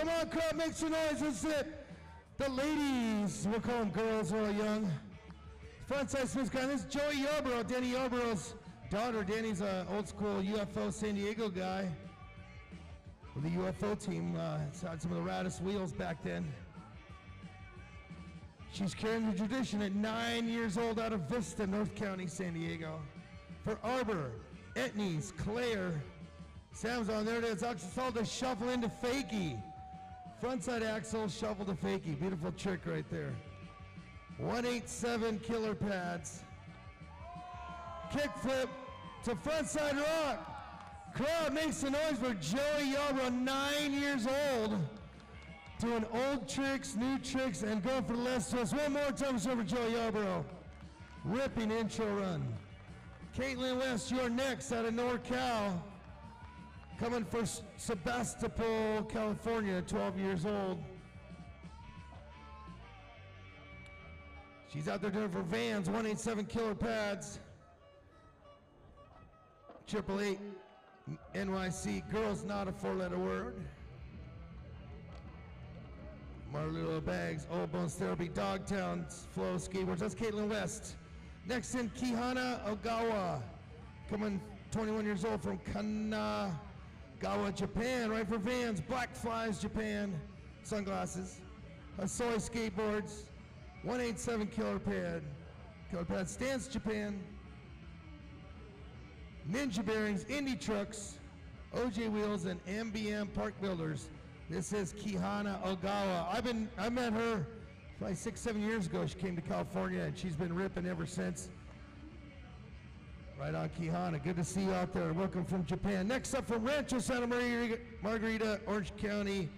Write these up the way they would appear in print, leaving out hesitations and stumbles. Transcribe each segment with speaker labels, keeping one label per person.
Speaker 1: Come on, crowd, make some noise. Let's it. The ladies, we'll call them girls, real young. Frontside Smith guy. This is Joey Yarborough, Danny Yarborough's daughter. Danny's an old school UFO San Diego guy with the UFO team. Had some of the raddest wheels back then. She's carrying the tradition at 9 years old out of Vista, North County, San Diego. For Arbor, Etnies, Claire, Sam's on there. It is. Axel to shuffle into fakie. Frontside axle, shuffle to fakie. Beautiful trick right there. 187 killer pads. Kickflip to frontside rock. Crowd makes some noise for Joey Yarborough, 9 years old. Doing old tricks, new tricks, and going for the last twist. One more time for Joey Yarborough. Ripping intro run. Caitlin West, you're next out of NorCal. Coming for Sebastopol, California, 12 years old. She's out there doing it for Vans, 187 killer pads. 888 NYC, girls not a four-letter word. Marlula Bags, Old Bones Therapy, Dogtown, Flow Skateboards. That's Caitlin West. Next in, Kihana Ogawa, coming 21 years old from Kanagawa, Japan, right for Vans, Black Flies, Japan, sunglasses. Asoi Skateboards, 187 killer pad, Stance, Japan. Ninja Bearings, Indie Trucks, OJ Wheels, and MBM Park Builders. This is Kihana Ogawa. I met her probably 6-7 years ago. She came to California and she's been ripping ever since. Right on, Kihana. Good to see you out there. Welcome from Japan. Next up from Rancho Santa Margarita, Orange County,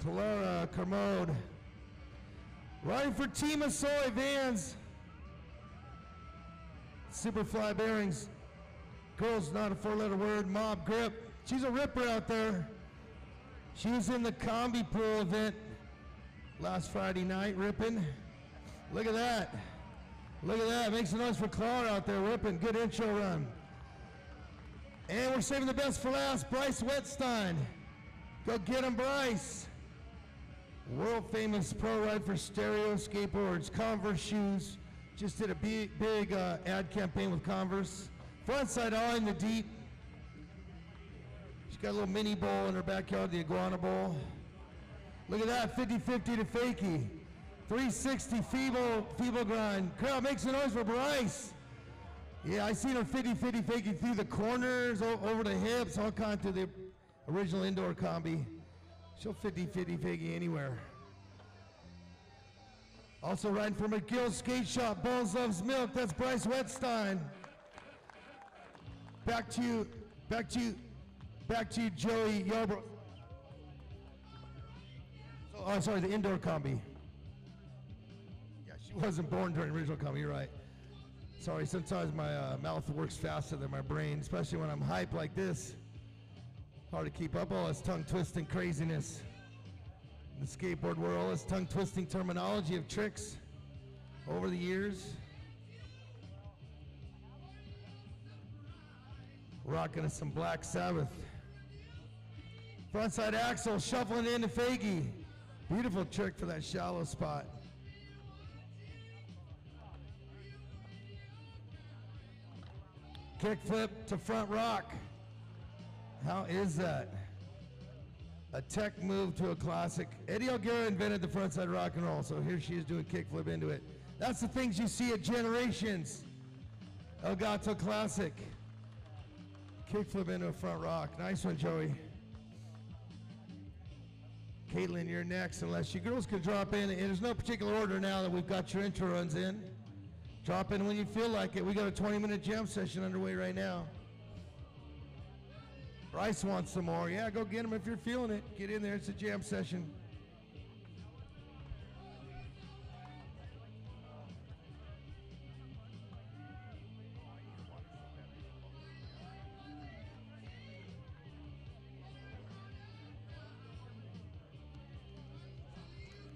Speaker 1: Clara Kermode. Riding for Team Asoi Vans. Superfly Bearings. Girls not a four-letter word. Mob Grip. She's a ripper out there. She was in the Combi Pool event last Friday night, ripping. Look at that. Look at that. Makes a noise for Clara out there, ripping. Good intro run. And we're saving the best for last. Bryce Wetstein. Go get him, Bryce. World famous pro ride for Stereo Skateboards. Converse shoes. Just did a big ad campaign with Converse. Frontside all in the deep. She's got a little mini bowl in her backyard, the Iguana Bowl. Look at that, 50-50 to fakie. 360 feeble grind. Crowd makes a noise for Bryce. Yeah, I seen her 50-50 fakie through the corners, over the hips, all kind through the original indoor combi. She'll 50-50 fakie anywhere. Also riding for McGill's Skate Shop, Bones Loves Milk. That's Bryce Wetstein. Back to you, Joey Yarborough. Oh, sorry, the indoor combi. Yeah, she wasn't born during the original combi, you're right. Sorry, sometimes my mouth works faster than my brain, especially when I'm hyped like this. Hard to keep up all this tongue twisting craziness. In the skateboard world, all this tongue twisting terminology of tricks over the years. Rocking us some Black Sabbath. Frontside axle, shuffling into fakie. Beautiful trick for that shallow spot. Kickflip to front rock. How is that? A tech move to a classic. Eddie Elguera invented the frontside rock and roll, so here she is doing kickflip into it. That's the things you see at Generations. El Gato Classic. Kickflip into a front rock. Nice one, Joey. Caitlin, you're next, unless you girls could drop in. And there's no particular order now that we've got your intro runs in. Drop in when you feel like it. We got a 20-minute jam session underway right now. Bryce wants some more. Yeah, go get them if you're feeling it. Get in there. It's a jam session.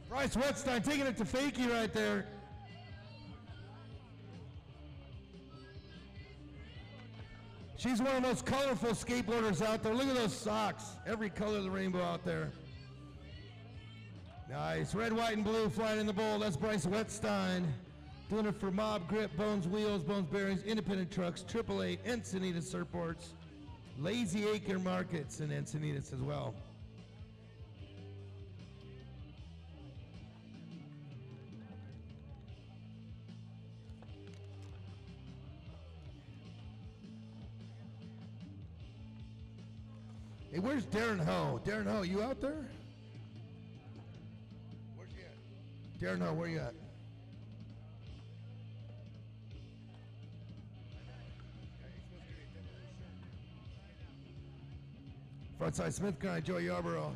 Speaker 1: Bryce Wetstein taking it to fakie right there. She's one of the most colorful skateboarders out there. Look at those socks. Every color of the rainbow out there. Nice. Red, white, and blue flying in the bowl. That's Bryce Wetstein. Doing it for Mob Grip, Bones Wheels, Bones Bearings, Independent Trucks, AAA, Encinitas Surfboards, Lazy Acre Markets, and Encinitas as well. Hey, where's Darren Ho? Darren Ho, you out there? Where's he at? Darren Ho, where you at? Frontside Smith guy, Joe Yarborough.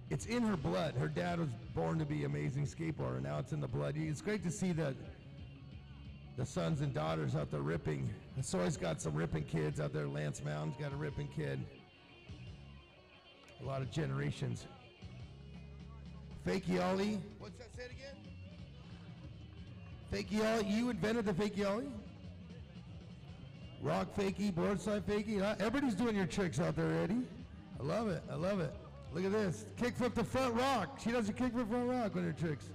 Speaker 1: It's in her blood. Her dad was born to be an amazing skateboarder. Now it's in the blood. It's great to see that the sons and daughters out there ripping. Soy's got some ripping kids out there. Lance Mountain's got a ripping kid. A lot of generations. Fakey Ollie. What's that, say it again? Fakey Ollie, you invented the Fakey Ollie? Rock Fakey, boardside Fakey. Everybody's doing your tricks out there, Eddie. I love it, I love it. Look at this. Kickflip the front rock. She does a kickflip front rock on her tricks.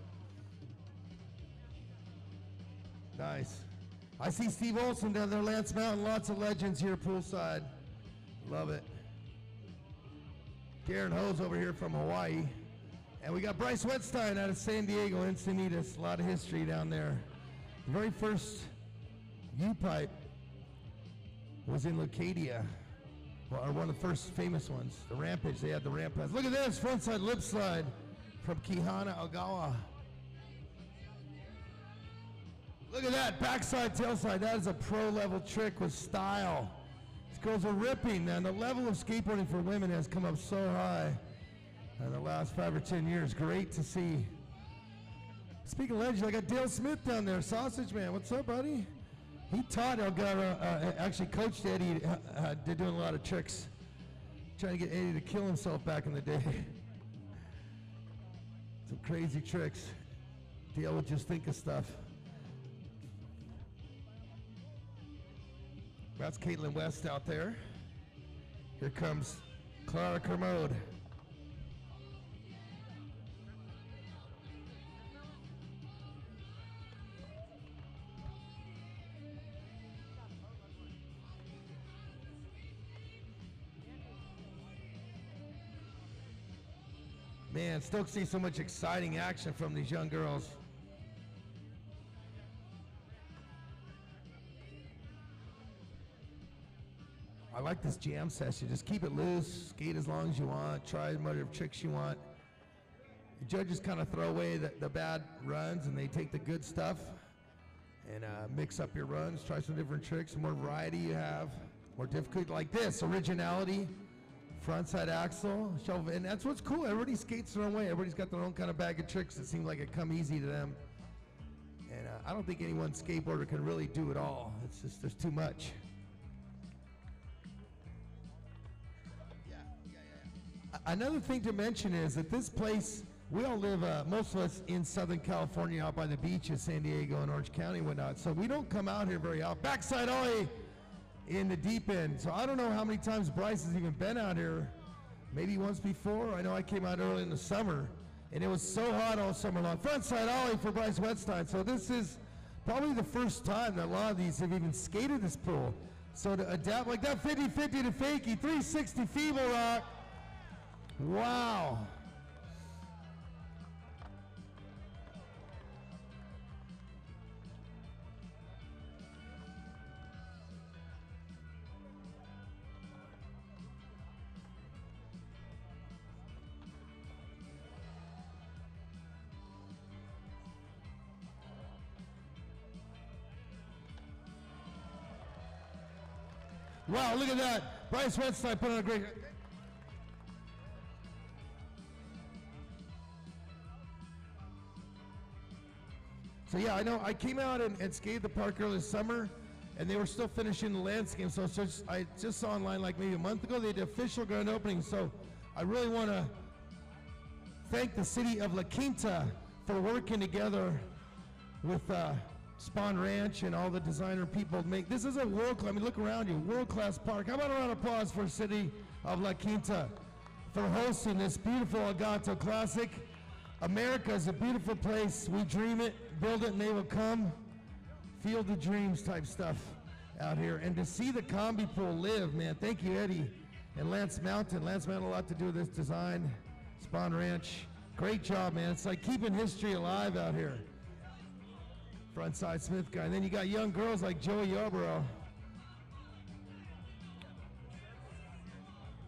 Speaker 1: Nice. I see Steve Olson down there, Lance Mountain, lots of legends here poolside. Love it. Darren Ho's over here from Hawaii. And we got Bryce Wetstein out of San Diego, Encinitas. A lot of history down there. The very first U-pipe was in Leucadia, or one of the first famous ones. The Rampage, they had the Rampage. Look at this, frontside lip slide from Kihana Ogawa. Look at that, backside, tailside. That is a pro-level trick with style. These girls are ripping, man. The level of skateboarding for women has come up so high in the last 5 or 10 years. Great to see. Speaking of legends, I got Dale Smith down there, Sausage Man. What's up, buddy? He taught Elguera, actually coached Eddie, doing a lot of tricks, trying to get Eddie to kill himself back in the day. Some crazy tricks. Dale would just think of stuff. That's Caitlin West out there. Here comes Clara Kermode. Man, still see so much exciting action from these young girls. I like this jam session. Just keep it loose, skate as long as you want, try whatever tricks you want. The judges kind of throw away the bad runs and they take the good stuff and mix up your runs, try some different tricks. The more variety you have, more difficult like this, originality. Frontside axle, shovel, and that's what's cool. Everybody skates their own way. Everybody's got their own kind of bag of tricks that seem like it come easy to them. And I don't think any one skateboarder can really do it all. It's just, there's too much. Another thing to mention is that this place, we all live, most of us in Southern California out by the beach in San Diego and Orange County and whatnot. So we don't come out here very often. Backside ollie in the deep end. So I don't know how many times Bryce has even been out here. Maybe once before. I know I came out early in the summer and it was so hot all summer long. Frontside ollie for Bryce Wetstein. So this is probably the first time that a lot of these have even skated this pool. So to adapt like that, 50-50 to fakie, 360 feeble rock. Wow. Wow, look at that. Bryce Wetstein put on a great... So yeah, I know I came out and skated the park early this summer and they were still finishing the landscape. So I just saw online like maybe a month ago, they did official grand opening. So I really want to thank the city of La Quinta for working together with Spawn Ranch and all the designer people to make, this is a world-class, I mean look around you, world-class park. How about a round of applause for city of La Quinta for hosting this beautiful Gato Classic. America is a beautiful place. We dream it, build it, and they will come. Field of dreams type stuff out here. And to see the combi pool live, man, thank you, Eddie and Lance Mountain. Lance Mountain had a lot to do with this design. Spawn Ranch, great job, man. It's like keeping history alive out here. Frontside Smith guy. And then you got young girls like Joey Yarborough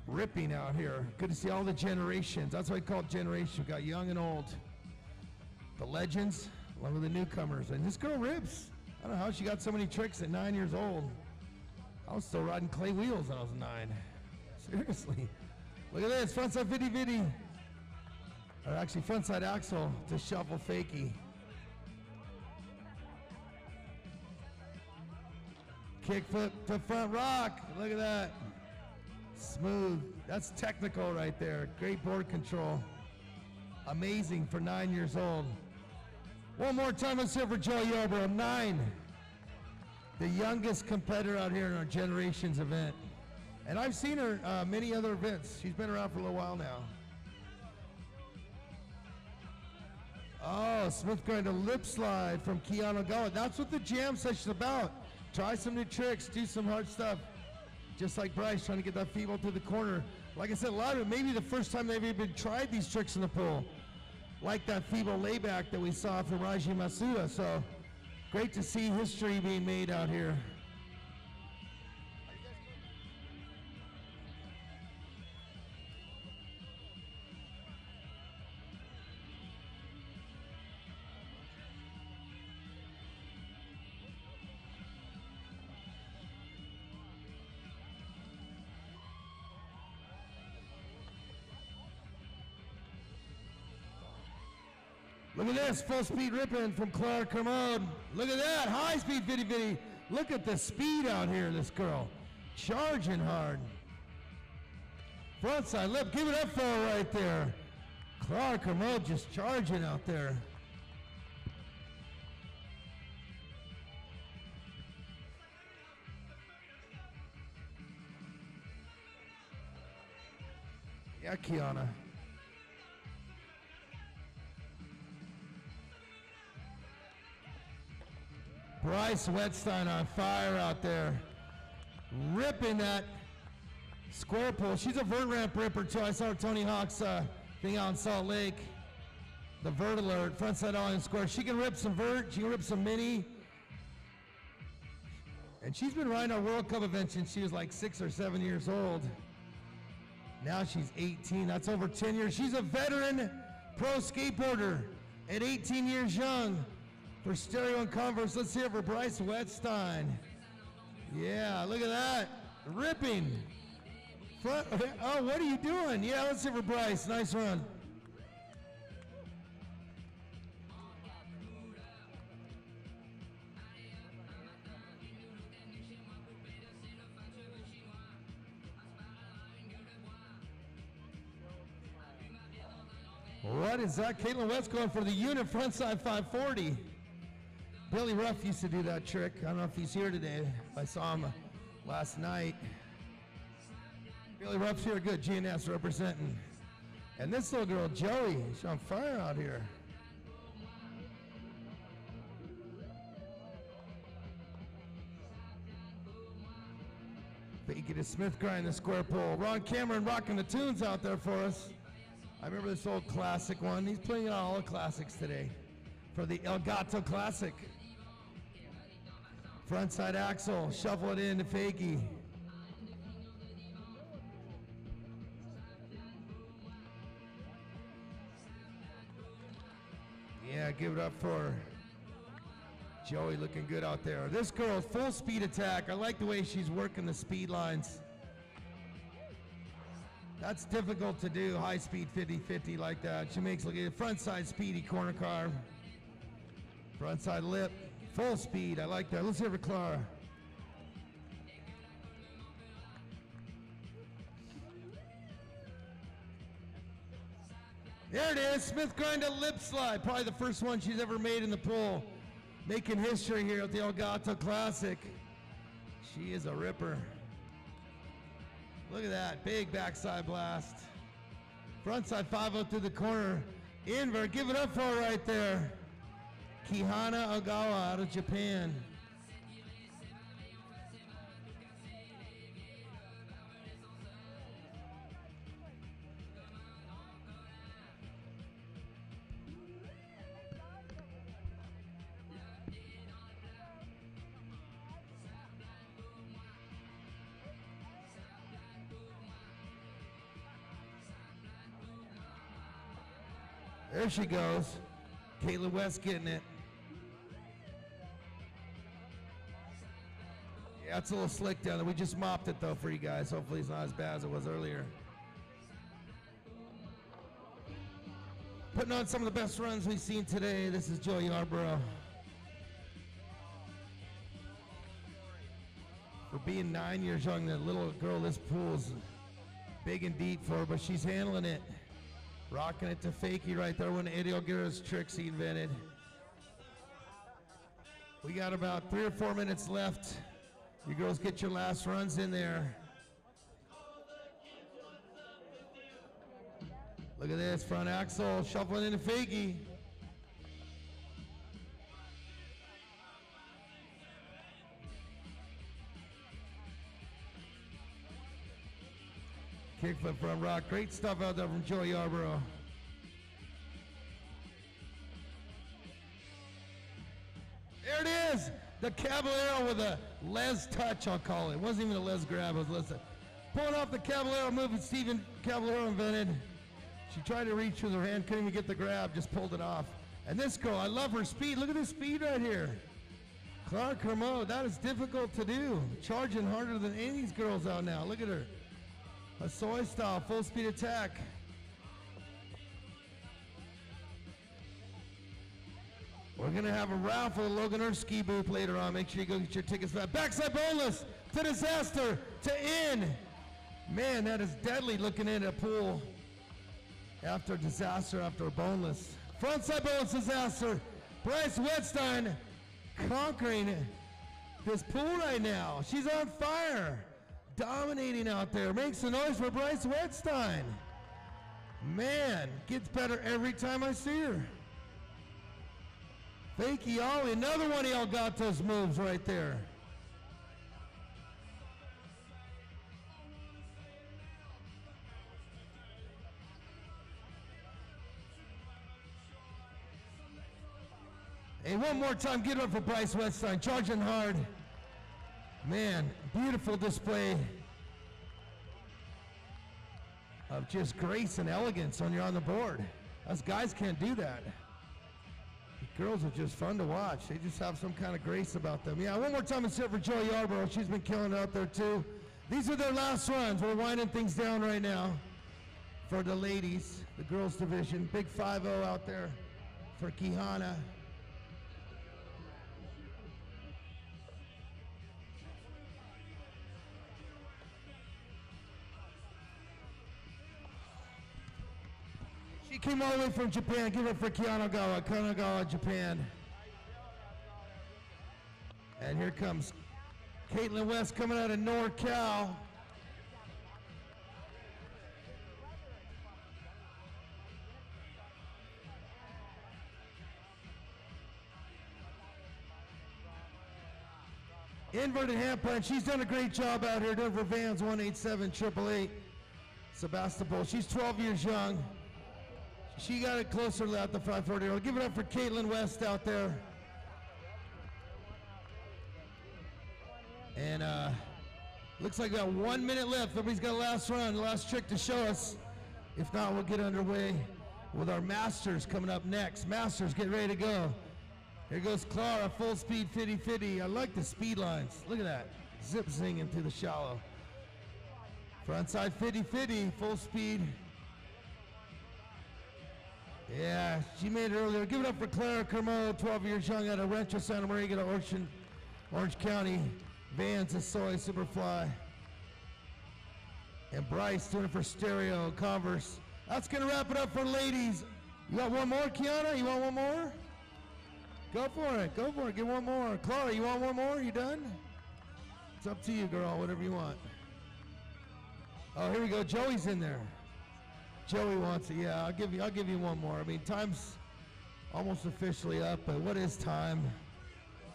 Speaker 1: ripping out here. Good to see all the generations. That's why I call it generation. We got young and old. The legends, along with the newcomers. And this girl rips. I don't know how she got so many tricks at 9 years old. I was still riding clay wheels when I was 9. Seriously. Look at this, frontside 50-50. Or actually frontside axle to shuffle fakie. Kick foot to front rock. Look at that. Smooth. That's technical right there. Great board control. Amazing for 9 years old. One more time, let's hear for Joe Yarborough, 9. The youngest competitor out here in our Generations event. And I've seen her many other events. She's been around for a little while now. Oh, Smith going to lip slide from Keanu Gawa. That's what the jam session's about. Try some new tricks, do some hard stuff. Just like Bryce trying to get that feeble to the corner. Like I said, a lot of it, maybe the first time they've even tried these tricks in the pool. Like that feeble layback that we saw from Raji Masuda. So great to see history being made out here. Look at this, full speed ripping from Clara Kermode. Look at that, high speed 50-50. Look at the speed out here, this girl. Charging hard. Frontside lip, give it up for her right there. Clara Kermode just charging out there. Yeah, Kiana. Bryce Wetstein on fire out there. Ripping that square pull. She's a vert ramp ripper too. I saw Tony Hawk's thing out in Salt Lake. The vert alert, frontside all in square. She can rip some vert, she can rip some mini. And she's been riding our World Cup event since she was like 6 or 7 years old. Now she's 18, that's over 10 years. She's a veteran pro skateboarder at 18 years young. For Stereo and Converse, let's hear it for Bryce Wetstein. Yeah, look at that. Ripping. Front, oh, what are you doing? Yeah, let's hear it for Bryce. Nice run. What is that? Caitlin West going for the unit frontside 540. Billy Ruff used to do that trick. I don't know if he's here today. I saw him last night. Billy Ruff's here, good. GNS representing. And this little girl, Joey, she's on fire out here. Fakey to Smith grind the square pole. Ron Cameron rocking the tunes out there for us. I remember this old classic one. He's playing on all the classics today for the El Gato Classic. Frontside axle, shuffle it in to fakie. Yeah, give it up for Joey, looking good out there. This girl, full speed attack. I like the way she's working the speed lines. That's difficult to do, high speed 50-50 like that. She makes, look at it, frontside speedy corner carve. Frontside lip, full speed, I like that. Let's hear for Clara. There it is, Smith grind a lip slide. Probably the first one she's ever made in the pool. Making history here at the El Gato Classic. She is a ripper. Look at that, big backside blast. Frontside 5-0 through the corner. Invert, give it up for her right there. Kihana Ogawa out of Japan. There she goes. Caitlin West getting it. Yeah, it's a little slick down there. We just mopped it though for you guys. Hopefully it's not as bad as it was earlier. Putting on some of the best runs we've seen today. This is Joey Yarborough. For being 9 years young, that little girl, this pool's big and deep for her, but she's handling it. Rocking it to fakie right there, one of Eddie Elguera's tricks he invented. We got about 3 or 4 minutes left. You girls get your last runs in there. Look at this, front axle, shuffling into fakie. Kickflip front rock. Great stuff out there from Joey Yarborough. There it is. The Caballero with a Les touch, I'll call it. It wasn't even a Les grab, it was Les. Pulling off the Caballero move that Stephen Caballero invented. She tried to reach with her hand, couldn't even get the grab, just pulled it off. And this girl, I love her speed. Look at this speed right here. Clara Kermode, that is difficult to do. Charging harder than any of these girls out now. Look at her. A soy style, full speed attack. We're gonna have a raffle at Logan Earth ski booth later on. Make sure you go get your tickets for that. Backside boneless to disaster to in. Man, that is deadly looking in a pool after disaster, after a boneless. Frontside boneless disaster. Bryce Wetstein conquering this pool right now. She's on fire. Dominating out there. Makes some noise for Bryce Wetstein. Man, gets better every time I see her. Fakie Ollie, another one of El Gato's moves right there. Hey, one more time, get up for Bryce Wetstein, charging hard. Man, beautiful display of just grace and elegance when you're on the board. Us guys can't do that. The girls are just fun to watch. They just have some kind of grace about them. Yeah, one more time it's here for Joey Yarborough. She's been killing it out there too. These are their last runs. We're winding things down right now for the ladies, the girls division. Big 5-0 out there for Kihana. She came all the way from Japan. Give it for Kanagawa, Kanagawa, Japan. And here comes Caitlin West coming out of NorCal. Inverted hand punch. She's done a great job out here doing for Vans 187-888. Sebastopol. She's 12 years young. She got it closer at the 540. I'll give it up for Caitlin West out there. And looks like we got 1 minute left. Everybody's got a last run, last trick to show us. If not, we'll get underway with our Masters coming up next. Masters, get ready to go. Here goes Clara, full speed 50-50. I like the speed lines. Look at that, zip zinging through the shallow. Frontside 50-50, full speed. Yeah, she made it earlier. Give it up for Clara Kermode, 12 years young, out of Rancho Santa Maria, Orange County. Vans and Soy Superfly. And Bryce doing it for Stereo, Converse. That's going to wrap it up for ladies. You got one more, Kiana? You want one more? Go for it. Go for it. Get one more. Clara, you want one more? You done? It's up to you, girl. Whatever you want. Oh, here we go. Joey's in there. Joey wants it. Yeah, I'll give you one more. I mean, time's almost officially up, but what is time?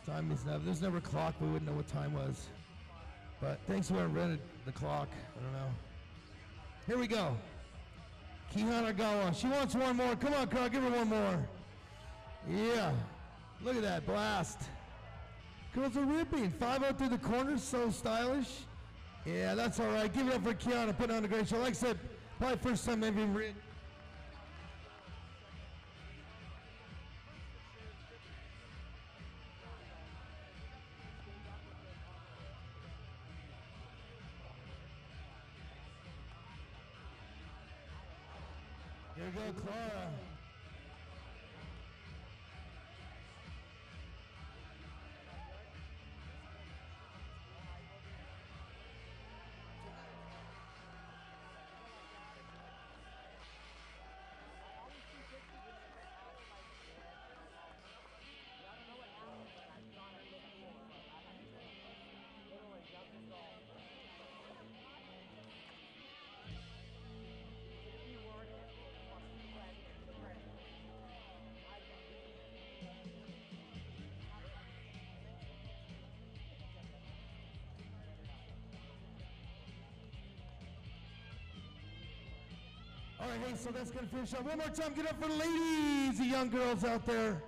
Speaker 1: Time is never. There's never a clock. We wouldn't know what time was. But thanks for rented the clock. I don't know. Here we go. Kihanagawa. She wants one more. Come on, Carl. Give her one more. Yeah. Look at that blast. Girls are ripping. 5-0 through the corners. So stylish. Yeah, that's all right. Give it up for Kiana. Put on a great show. Like I said, probably first time maybe rid. Here we go, Clara. All right, hey, so that's going to finish up. One more time, get up for the ladies, the young girls out there.